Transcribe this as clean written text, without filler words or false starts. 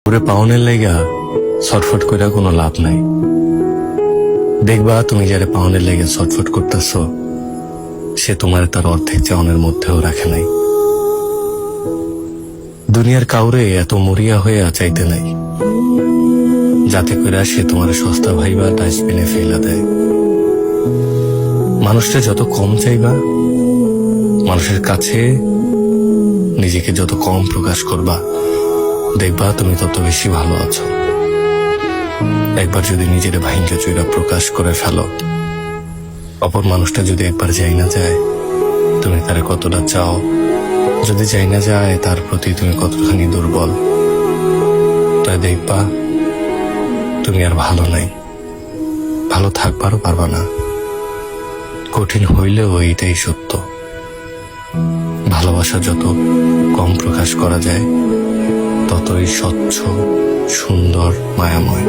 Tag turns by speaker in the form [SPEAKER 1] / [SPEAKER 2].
[SPEAKER 1] ওরে পাওনের লাইগা ছটফট কইরা কোনো লাভ নাই। দেখবা তুমি যারে পাওনের লাইগা ছটফট করতেছ, সে তোমার তার অর্ধেক চাওনের মধ্যেও রাখে নাই। দুনিয়ার কাউরে এত মরিয়া হয়ে চাইতে নাই, যাতে করে সে তোমার সস্তা ভাইবা ডাস্টবিনে ফেলা দেয়। মানুষটা যত কম চাইবা, মানুষের কাছে নিজেকে যত কম প্রকাশ করবা, দেখবা তুমি তত বেশি ভালো আছো। একবার যদি নিজের ভাইঙ্গা চুইরা প্রকাশ করে ফেলো, অপর মানুষটা যদি একবার যাই না যায় তুমি তারে কতটা চাও, যদি যাই না যায় তার প্রতি তুমি কতখানি দুর্বল, তাই দেখবা তুমি আর ভালো নাই, ভালো থাকবারও পারবা না। কঠিন হইলেও এইটাই সত্য, ভালোবাসা যত কম প্রকাশ করা যায় ততই স্বচ্ছ, সুন্দর, মায়াময়।